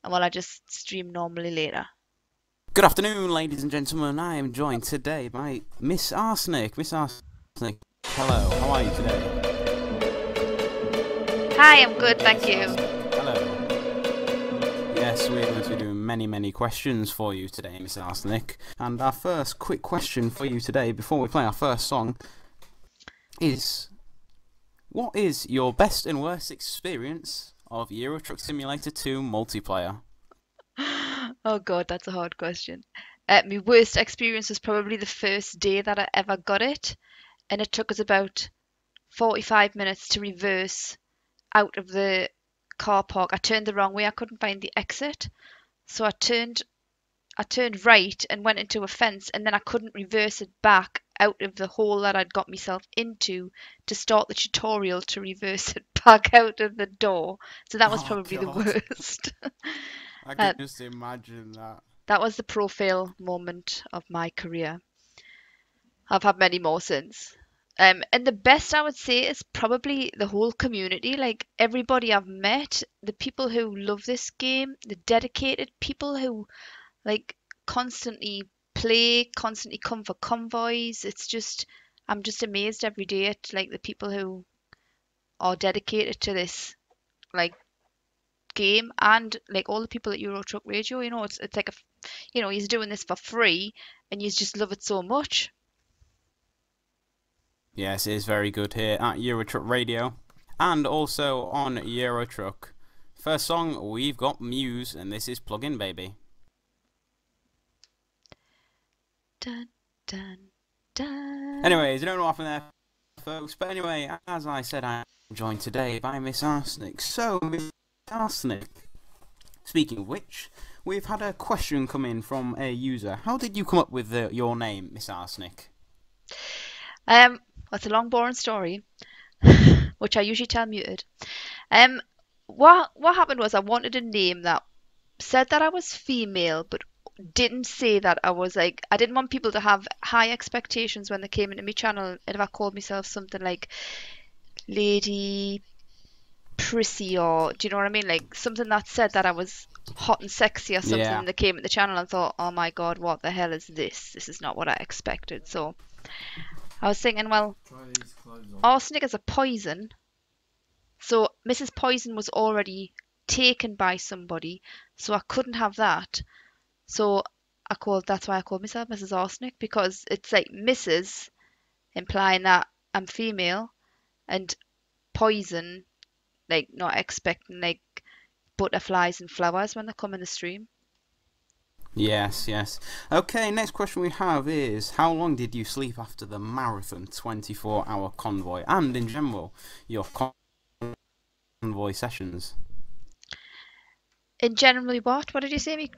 and will I just stream normally later? Good afternoon, ladies and gentlemen. I am joined today by Miss Arsenic. Miss Arsenic, hello. How are you today? Hi, I'm good, thank Miss you. Arsenic, hello. Yes, we're going to be doing many questions for you today, Miss Arsenic. And our first quick question for you today, before we play our first song, is: what is your best and worst experience of Eurotruck Simulator 2 multiplayer? Oh God, that's a hard question. My worst experience was probably the first day that I ever got it, and it took us about 45 minutes to reverse out of the car park. I turned the wrong way. I couldn't find the exit, so I turned right and went into a fence, and then I couldn't reverse it back out of the hole that I'd got myself into to start the tutorial to reverse it back out of the door. So that was Oh, probably the God. worst. I Uh, can just imagine that. that was the profile moment of my career. I've had many more since. And the best I would say is probably the whole community, like everybody I've met, the people who love this game, the dedicated people who like constantly play, constantly come for convoys. It's just I'm just amazed every day at like the people who are dedicated to this like game and like all the people at Eurotruck Radio. It's like he's doing this for free and you just love it so much. Yes, it is very good here at Eurotruck Radio and also on Eurotruck. First song, we've got Muse, and this is Plug In Baby. Dun, dun, dun. Anyways, you don't know what happened there, folks, but anyway, as I said, I'm joined today by Miss Arsenic. So, Miss Arsenic, speaking of which, we've had a question come in from a user. How did you come up with your name, Miss Arsenic? Um, that's a long, boring story, which I usually tell muted. Um, what happened was I wanted a name that said that I was female, but didn't say that I was like I didn't want people to have high expectations when they came into my channel. And if I called myself something like Lady Prissy, or do you know what I mean? Like something that said that I was hot and sexy or something, Yeah. and they came at the channel and thought, oh my God, what the hell is this? This is not what I expected. So I was thinking, well, arsenic is a poison. So Mrs. Poison was already taken by somebody, so I couldn't have that. So that's why I called myself Mrs. Arsenic, because it's like Mrs. implying that I'm female, and poison, like not expecting like butterflies and flowers when they come in the stream. Yes, yes. Okay, next question we have is: how long did you sleep after the marathon 24-hour convoy, and in general, your convoy sessions? In generally what? What did you say me?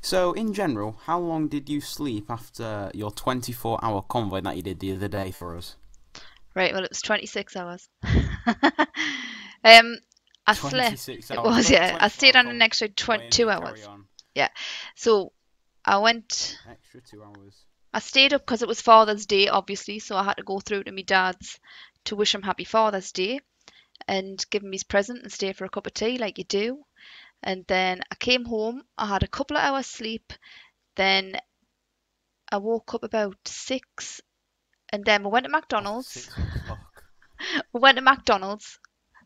So, in general, how long did you sleep after your 24-hour convoy that you did the other day for us? Right, well it was 26 hours. um I slept. 26 It hours. was, yeah. I 24-hour stayed on an extra convoy and you 22 carry hours. on. Yeah. So I went Extra 2 hours. I stayed up because it was Father's Day, obviously, so I had to go through to my dad's to wish him happy Father's Day and give him his present and stay for a cup of tea like you do. And then I came home, I had a couple of hours sleep, then I woke up about 6 and then we went to Oh, McDonald's. 6 o'clock. We went to McDonald's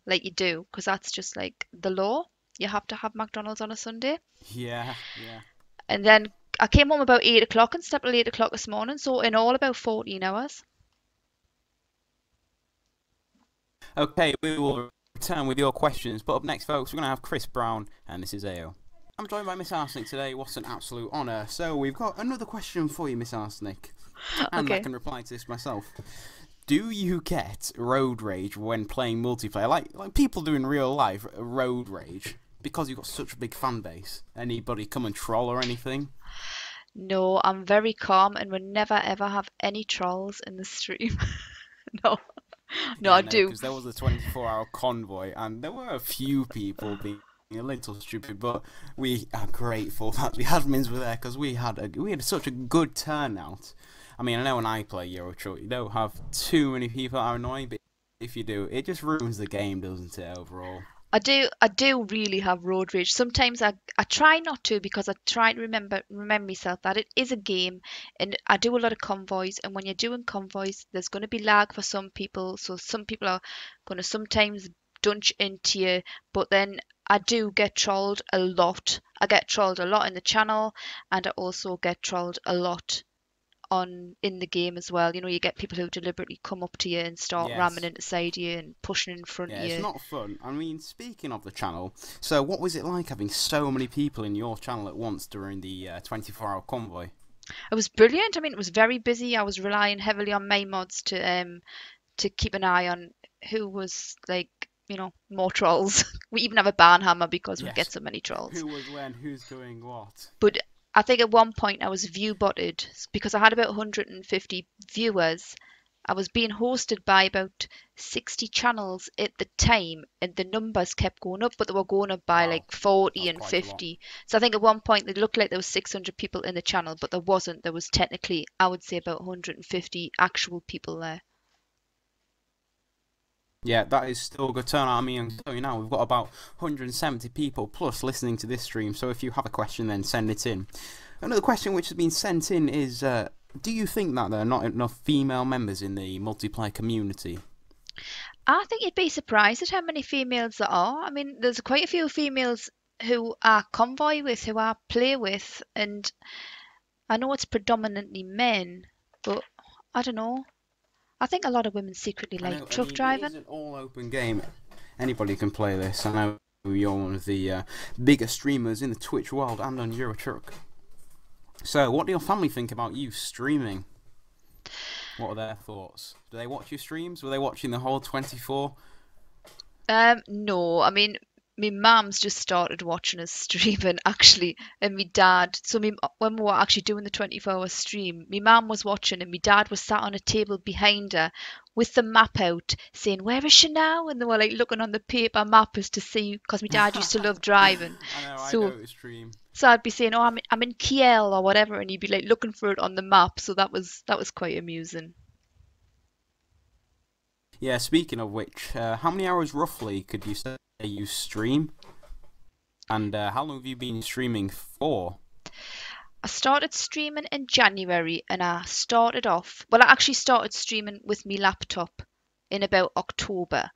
like you do because that's just like the law. You have to have McDonald's on a Sunday. Yeah, yeah. And then I came home about 8 o'clock and slept till 8 o'clock this morning, so in all about 14 hours. Okay, we will return with your questions, but up next, folks, we're going to have Chris Brown, and this is AO. I'm joined by Miss Arsenic today. What an absolute honour. So, we've got another question for you, Miss Arsenic, and I Okay. can reply to this myself. Do you get road rage when playing multiplayer? Like people do in real life, road rage? Because you've got such a big fan base. Anybody come and troll or anything? No, I'm very calm and would never ever have any trolls in the stream. No, no, I Yeah, no, do. because there was a 24-hour convoy, and there were a few people being a little stupid, but we are grateful that the admins were there because we had such a good turnout. I mean, I know when I play Euro Truck, you don't have too many people that are annoying, but if you do, it just ruins the game, doesn't it, overall? I do really have road rage. Sometimes I try not to because I try to remember myself that it is a game and I do a lot of convoys, and when you're doing convoys there's going to be lag for some people, so some people are going to sometimes dunch into you, but then I do get trolled a lot. I get trolled a lot in the channel, and I also get trolled a lot on in the game as well. You know, you get people who deliberately come up to you and start ramming Yes. into side you and pushing in front of Yeah, it's you. not fun. I mean, speaking of the channel, so what was it like having so many people in your channel at once during the 24-hour convoy? It was brilliant. I mean, it was very busy. I was relying heavily on my mods to keep an eye on who was like, more trolls. We even have a ban hammer because we get Yes. so many trolls. Who was when, who's doing what? But I think at one point I was view botted because I had about 150 viewers. I was being hosted by about 60 channels at the time, and the numbers kept going up, but they were going up by Wow, like 40 that's and quite a lot. 50. So I think at one point it looked like there was 600 people in the channel, but there wasn't. There was technically, I would say, about 150 actual people there. Yeah, that is still a good turnout. I mean, I'm telling you now, we've got about 170 people plus listening to this stream, so if you have a question, then send it in. Another question which has been sent in is, do you think that there are not enough female members in the multiplayer community? I think you'd be surprised at how many females there are. I mean, there's quite a few females who I convoy with, who I play with, and I know it's predominantly men, but I don't know. I think a lot of women secretly I like know, I truck mean, it driving. is an all-open game. Anybody can play this. I know you're one of the bigger streamers in the Twitch world and on Eurotruck. So, what do your family think about you streaming? What are their thoughts? Do they watch your streams? Were they watching the whole 24? No, I mean, my mum's just started watching us streaming actually, and my dad. So when we were actually doing the 24-hour stream, my mum was watching, and my dad was sat on a table behind her with the map out, saying, "Where is she now?" And they were like looking on the paper map as to see, because my dad used to love driving. I know, I So know it's stream. so I'd be saying, "Oh, I'm in Kiel or whatever," and he'd be like looking for it on the map. So that was quite amusing. Yeah, speaking of which, how many hours roughly could you say you stream? And how long have you been streaming for? I started streaming in January, and I actually started streaming with my laptop in about October,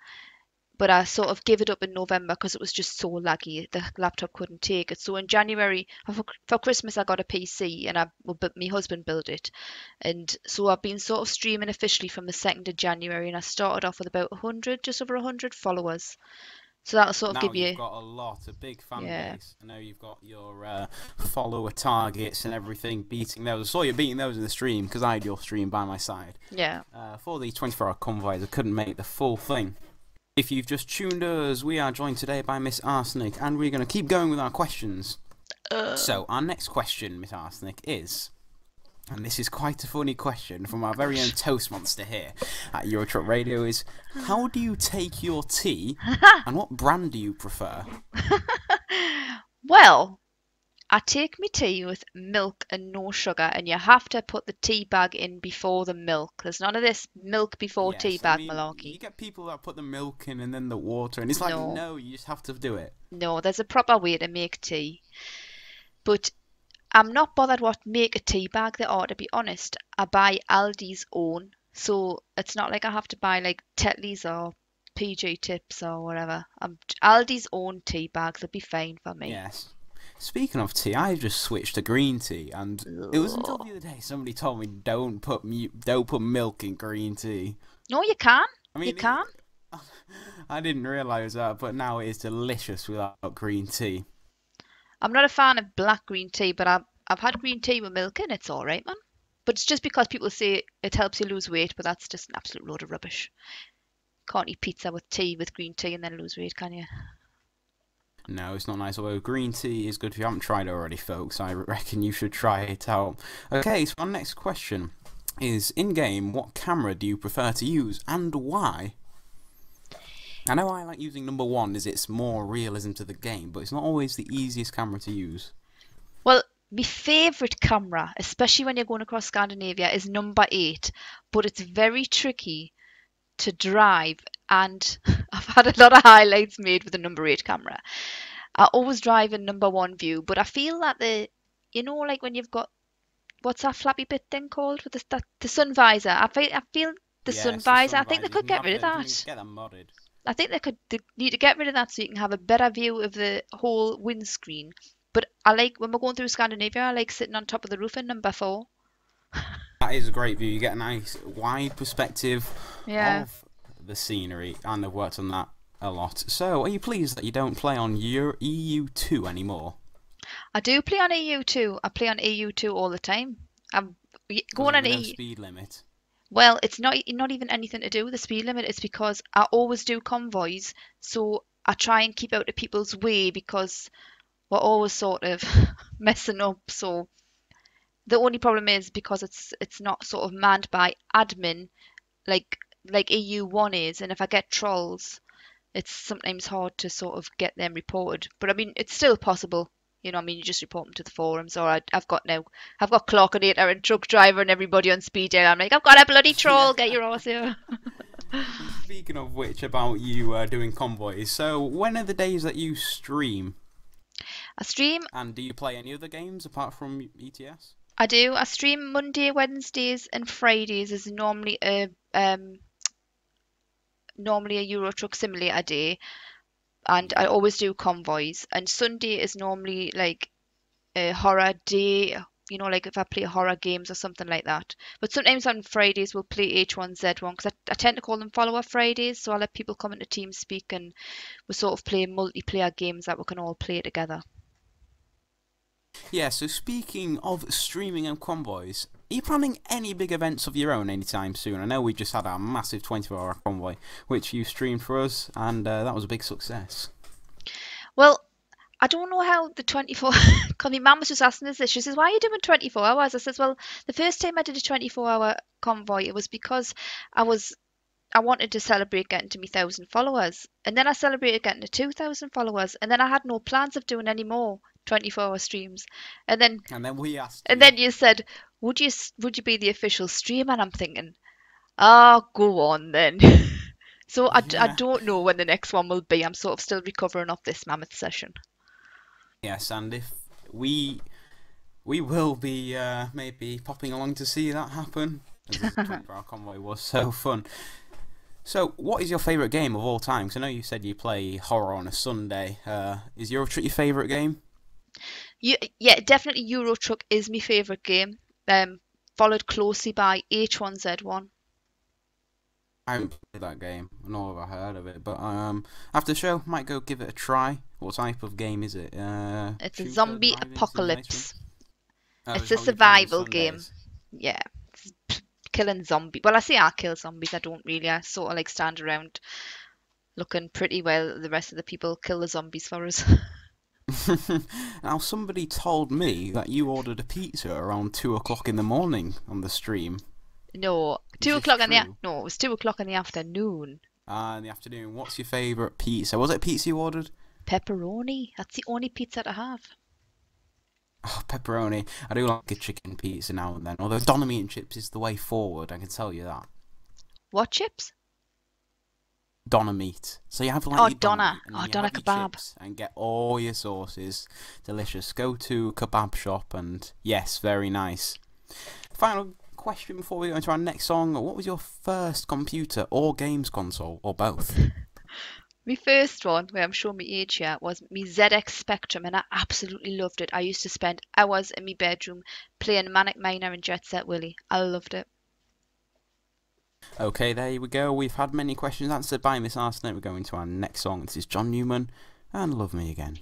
but I sort of gave it up in November because it was just so laggy. The laptop couldn't take it. So in January, for Christmas, I got a PC, and my husband built it. And so I've been sort of streaming officially from the 2nd of January, and I started off with about 100, just over 100 followers. So that'll sort But of now give you've you, got a lot, a big fan yeah, base. I know you've got your follower targets and everything, beating those. I saw you beating those in the stream because I had your stream by my side. yeah. For the 24-hour convoys, I couldn't make the full thing. If you've just tuned us, we are joined today by Miss Arsenic, and we're going to keep going with our questions. So, our next question, Miss Arsenic, is, and this is quite a funny question from our very own toast monster here at Eurotruck Radio, is, how do you take your tea, and what brand do you prefer? Well, I take my tea with milk and no sugar, and you have to put the tea bag in before the milk. There's none of this milk before tea Yes, I bag mean, you malarkey. get people that put the milk in and then the water, and it's like, No, no, you just have to do it. no, there's a proper way to make tea. But I'm not bothered what make a tea bag they are, to be honest. I buy Aldi's own, so it's not like I have to buy like Tetley's or PG Tips or whatever. Aldi's own tea bags will be fine for me. Yes. Speaking of tea, I've just switched to green tea, and it was until Ugh. the other day somebody told me don't put milk in green tea. No, you can. I You mean, can. I didn't realise that, but now it is delicious without green tea. I'm not a fan of black green tea, but I've had green tea with milk in. It's all right, man. But it's just because people say it helps you lose weight, but that's just an absolute load of rubbish. Can't eat pizza with tea with green tea and then lose weight, can you? No, it's not nice. Although green tea is good. If you haven't tried it already, folks, I reckon you should try it out. Okay, so our next question is, in game, what camera do you prefer to use and why? I know I like using number one as it's more realism to the game, but it's not always the easiest camera to use. Well, my favourite camera, especially when you're going across Scandinavia, is number 8, but it's very tricky to drive and I've had a lot of highlights made with the number 8 camera. I always drive in number 1 view, but I feel that like when you've got, what's that flappy bit thing called with the sun visor? I feel the sun Yes, the visor. I sun think they visor. You could can get have rid of them. You can that. get them modded. I think they need to get rid of that so you can have a better view of the whole windscreen. But I like when we're going through Scandinavia, I like sitting on top of the roof in number 4. That is a great view. You get a nice wide perspective Yeah. of the scenery, and they've worked on that a lot. So, are you pleased that you don't play on your EU2 anymore? I do play on EU2. I play on EU2 all the time. I'm Because going of on the no EU. speed limit. Well, it's not even anything to do with the speed limit. It's because I always do convoys, so I try and keep out of people's way because we're always sort of messing up. So the only problem is because it's not sort of manned by admin like EU1 is, and if I get trolls, it's sometimes hard to sort of get them reported. But I mean, it's still possible. I mean, you just report them to the forums, or I've got Clockinator and truck driver and everybody on speed dial. I'm like, I've got a bloody Yeah. troll, get your ass here. Speaking of which, about you doing convoys, so when are the days that you stream? I stream, And do you play any other games apart from ETS? I do. I stream Monday, Wednesdays, and Fridays is normally a Eurotruck Simulator day, and I Yeah. always do convoys. And Sunday is normally like a horror day, like if I play horror games or something like that. But sometimes on Fridays we'll play H1Z1 because I tend to call them follower Fridays, so I let people come into TeamSpeak and we sort of play multiplayer games that we can all play together. Yeah, so speaking of streaming and convoys, are you planning any big events of your own anytime soon? I know we just had our massive 24-hour convoy, which you streamed for us, and that was a big success. Well, I don't know how the 24, because my mum was just asking us this. She says, why are you doing 24 hours? I says, well, the first time I did a 24-hour convoy, it was because I was I wanted to celebrate getting to me 1,000 followers. And then I celebrated getting to 2,000 followers. And then I had no plans of doing any more 24-hour streams. And then And then we asked and you. then you said, would you be the official streamer? And I'm thinking, oh, go on then. So I Yeah. don't know when the next one will be. I'm sort of still recovering off this mammoth session. Yes, and if we we will be maybe popping along to see that happen, as the 24-hour convoy was so fun. So, what is your favourite game of all time? Because I know you said you play horror on a Sunday. Is Eurotruck your favourite game? Yeah, definitely Eurotruck is my favourite game. Followed closely by H1Z1. I haven't played that game, nor have I heard of it. But after the show, might go give it a try. What type of game is it? It's a Shooter, zombie driving, simulation? apocalypse. Oh, It's it's a only playing on survival game. Sundays. Yeah, killing zombies. Well, I say I kill zombies. I don't really. I sort of like stand around looking pretty while the rest of the people kill the zombies for us. Now, somebody told me that you ordered a pizza around 2 o'clock in the morning on the stream. No, Is two this o'clock in the true? no, it was 2 o'clock in the afternoon. In the afternoon. What's your favourite pizza? Was it a pizza you ordered? Pepperoni. That's the only pizza I have. Oh, pepperoni. I do like a chicken pizza now and then. Although Donna meat and chips is the way forward, I can tell you that. What chips? Donna meat. So you have like Oh, your Donna Donna. meat and then Oh, you Donna have your kebab. chips and get all your sauces. Delicious. Go to a kebab shop and yes, very nice. Final question before we go into our next song. What was your first computer or games console or both? My first one, where I'm showing my age here, was my ZX Spectrum, and I absolutely loved it. I used to spend hours in my bedroom playing Manic Miner and Jet Set Willy. I loved it. Okay, there we go. We've had many questions answered by Miss Arsenic. We're going to our next song. This is John Newman and Love Me Again.